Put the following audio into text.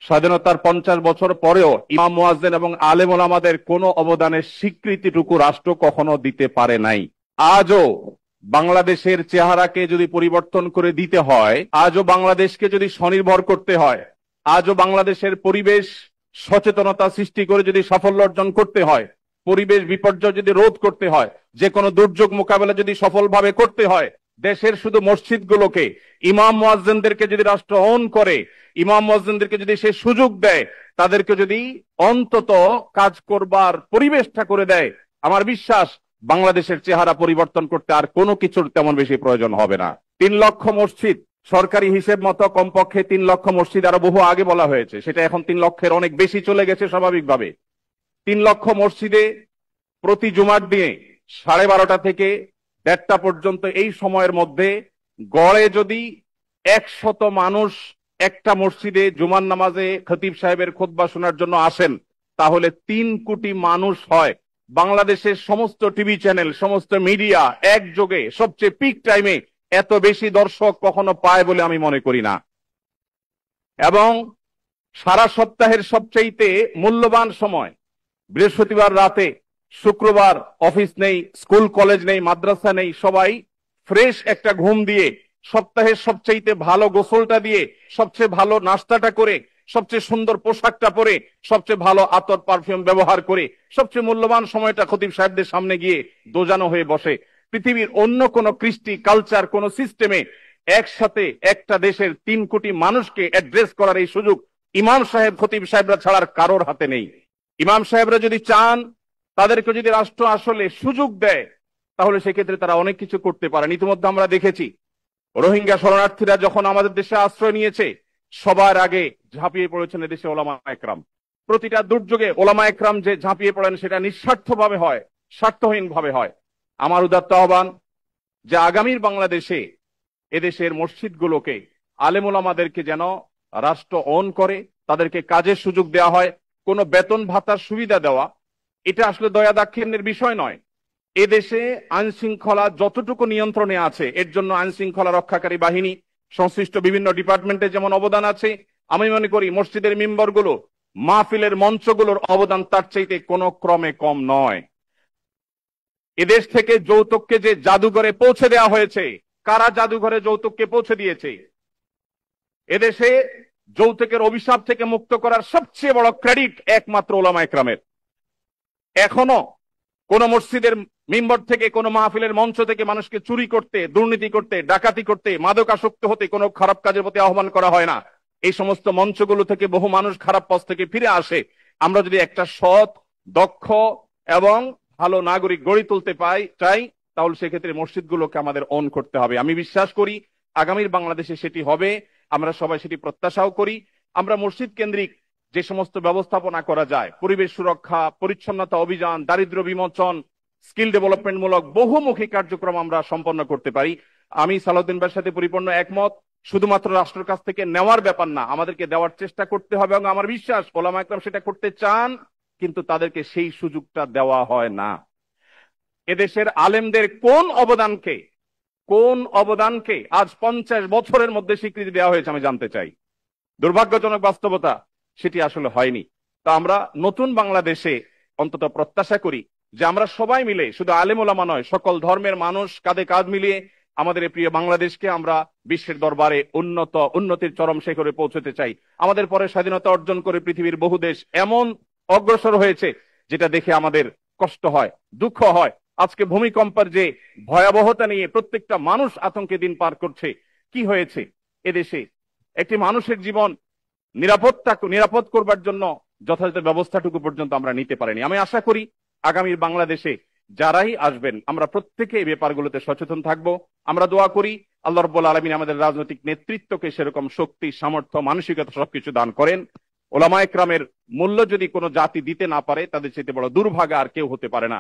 স্বাধীনতার 50 বছর পরেও ইমাম মুয়াজ্জিন এবং আলেম ওলামাদের কোনো অবদানের স্বীকৃতিটুকু রাষ্ট্র কখনো দিতে পারে নাই। আজও বাংলাদেশের চেহারাকে যদি পরিবর্তন করে দিতে হয়, আজও বাংলাদেশকে যদি স্বনির্ভর করতে হয়, আজও বাংলাদেশের পরিবেশ সচেতনতা সৃষ্টি করে যদি সাফল্য অর্জন করতে হয়, পরিবেশ বিপর্যয় যদি রোধ করতে হয়, যে কোনো দুর্যোগ মোকাবেলা যদি সফলভাবে করতে হয়, দেশের শুধু মসজিদগুলোকে ইমাম মুয়াজ্জিনদেরকে যদি রাষ্ট্র অন করে, ইমাম মুয়াজ্জিনদেরকে যদি সে সুযোগ দেয়, তাদেরকে যদি অন্তত কাজ করবার পরিবেশটা করে দেয়, আমার বিশ্বাস বাংলাদেশের চেহারা পরিবর্তন করতে আর কোনো কিছুর তেমন বেশি প্রয়োজন হবে না। 3 লক্ষ মসজিদ সরকারি হিসেব মতো কমপক্ষে 3 লক্ষ মসজিদ আরো বহু আগে বলা হয়েছে, সেটা এখন 3 লক্ষের অনেক বেশি চলে গেছে স্বাভাবিকভাবে। 3 লক্ষ মসজিদে প্রতি জুমার দিনে 12:30 থেকে 1:30 পর্যন্ত এই সময়ের মধ্যে গড়ে যদি 100 মানুষ একটা মসজিদে জুমার নামাজে খতিব সাহেবের খুতবা শোনার জন্য আসেন, তাহলে 3 কোটি মানুষ হয়। বাংলাদেশের সমস্ত টিভি চ্যানেল, সমস্ত মিডিয়া একযোগে সবচেয়ে পিক টাইমে এত বেশি দর্শক কখনো পায় বলে আমি মনে করি না। এবং সারা সপ্তাহের সবচাইতে মূল্যবান সময় বৃহস্পতিবার রাতে, শুক্রবার অফিস নেই, স্কুল কলেজ নেই, মাদ্রাসা নেই, সবাই ফ্রেশ একটা ঘুম দিয়ে, সপ্তাহের সবচাইতে ভালো গোসলটা দিয়ে, সবচেয়ে ভালো নাস্তাটা করে, সবচেয়ে সুন্দর পোশাকটা পরে, সবচেয়ে ভালো আতর পারফিউম ব্যবহার করে, সবচেয়ে মূল্যবান সময়টা খতিব সাহেবদের সামনে গিয়ে দোজানো হয়ে বসে। পৃথিবীর অন্য কোন কৃষ্টি, কালচার, কোন সিস্টেমে একসাথে একটা দেশের 3 কোটি মানুষকে অ্যাড্রেস করার এই সুযোগ ইমাম সাহেব, খতিব সাহেবরা ছাড়ার কারোর হাতে নেই। ইমাম সাহেবরা যদি চান, তাদেরকে যদি রাষ্ট্র আসলে সুযোগ দেয়, তাহলে সেক্ষেত্রে তারা অনেক কিছু করতে পারেন। ইতিমধ্যে আমরা দেখেছি রোহিঙ্গা শরণার্থীরা যখন আমাদের দেশে আশ্রয় নিয়েছে, সবার আগে ঝাঁপিয়ে পড়েছেন এদেশে ওলামা একরাম। প্রতিটা দুর্যোগে ওলামা একরাম যে ঝাঁপিয়ে পড়েন, সেটা নিঃস্বার্থভাবে হয়, স্বার্থহীন ভাবে হয়। আমার উদাত্ত আহ্বান যে আগামীর বাংলাদেশে এদেশের মসজিদগুলোকে, আলেম ওলামাদেরকে যেন রাষ্ট্র অন করে, তাদেরকে কাজের সুযোগ দেওয়া হয়। কোনো বেতন ভাতার সুবিধা দেওয়া, এটা আসলে দয়া দাক্ষিণ্যের বিষয় নয়। এদেশে আইন শৃঙ্খলা যতটুকু নিয়ন্ত্রণে আছে, এর জন্য আইন শৃঙ্খলা রক্ষাকারী বাহিনী, সংশ্লিষ্ট বিভিন্ন ডিপার্টমেন্টের যেমন অবদান আছে, আমি মনে করি মসজিদের মিম্বরগুলো, মাহফিলের মঞ্চগুলোর অবদান তার চাইতে কোনো ক্রমে কম নয়। এদেশ থেকে যৌতুককে যে জাদুঘরে পৌঁছে দেওয়া হয়েছে, কারা জাদুঘরে যৌতুককে পৌঁছে দিয়েছে? এদেশে যৌতুকের অভিশাপ থেকে মুক্ত করার সবচেয়ে বড় ক্রেডিট একমাত্র ওলামা একরামের। এখনো কোন মসজিদের মিম্বর থেকে, কোন মাহফিলের মঞ্চ থেকে মানুষকে চুরি করতে, দুর্নীতি করতে, ডাকাতি করতে, মাদকাসক্ত হতে, কোনো খারাপ কাজের প্রতি আহ্বান করা হয় না। এই সমস্ত মঞ্চগুলো থেকে বহু মানুষ খারাপ পথ থেকে ফিরে আসে। আমরা যদি একটা সৎ, দক্ষ এবং ভালো নাগরিক গড়ে তুলতে চাই, তাহলে সেক্ষেত্রে মসজিদগুলোকে আমাদের অন করতে হবে। আমি বিশ্বাস করি আগামীর বাংলাদেশে সেটি হবে, আমরা সবাই সেটি প্রত্যাশাও করি। আমরা মসজিদ কেন্দ্রিক যে সমস্ত ব্যবস্থাপনা করা যায়, পরিবেশ সুরক্ষা, পরিচ্ছন্নতা অভিযান, দারিদ্র্য বিমোচন, স্কিল ডেভেলপমেন্ট মূলক বহুমুখী কার্যক্রম আমরা সম্পন্ন করতে পারি। আমি সালাউদ্দিন ভাইয়ের সাথে পরিপূর্ণ একমত। শুধুমাত্র রাষ্ট্রের কাছ থেকে নেওয়ার ব্যাপার না, আমাদেরকে দেওয়ার চেষ্টা করতে হবে। এবং আমার বিশ্বাস ওলামা একরাম সেটা করতে চান, কিন্তু তাদেরকে সেই সুযোগটা দেওয়া হয় না। এদেশের আলেমদের কোন অবদানকে আজ 50 বছরের মধ্যে স্বীকৃতি দেওয়া হয়েছে আমি জানতে চাই। দুর্ভাগ্যজনক বাস্তবতা, সেটি আসলে হয়নি। তা আমরা নতুন বাংলাদেশে অন্তত প্রত্যাশা করি যে আমরা সবাই মিলে, শুধু আলেম ওলামা নয়, সকল ধর্মের মানুষ কাঁধে কাঁধ মিলিয়ে আমাদের এই প্রিয় বাংলাদেশকে আমরা বিশ্বের দরবারে উন্নতির চরম শিখরে পৌঁছতে চাই। আমাদের পরে স্বাধীনতা অর্জন করে পৃথিবীর বহু দেশ এমন অগ্রসর হয়েছে, যেটা দেখে আমাদের কষ্ট হয়, দুঃখ হয়। আজকে ভূমিকম্পের যে ভয়াবহতা নিয়ে প্রত্যেকটা মানুষ আতঙ্কে দিন পার করছে, কি হয়েছে এদেশে? একটি মানুষের জীবন নিরাপদ করবার জন্য যথাযথ ব্যবস্থাটুকু পর্যন্ত আমরা নিতে পারিনি। আমি আশা করি আগামীর বাংলাদেশে যারাই আসবেন, আমরা প্রত্যেকে এই ব্যাপারগুলোতে সচেতন থাকব। আমরা দোয়া করি আল্লাহ রাব্বুল আলামিন আমাদের রাজনৈতিক নেতৃত্বকে সেরকম শক্তি, সামর্থ্য, মানসিকতা সবকিছু দান করেন। ওলামা একরামের মূল্য যদি কোনো জাতি দিতে না পারে, তাদের চেয়ে বড় দুর্ভাগা আর কেউ হতে পারে না।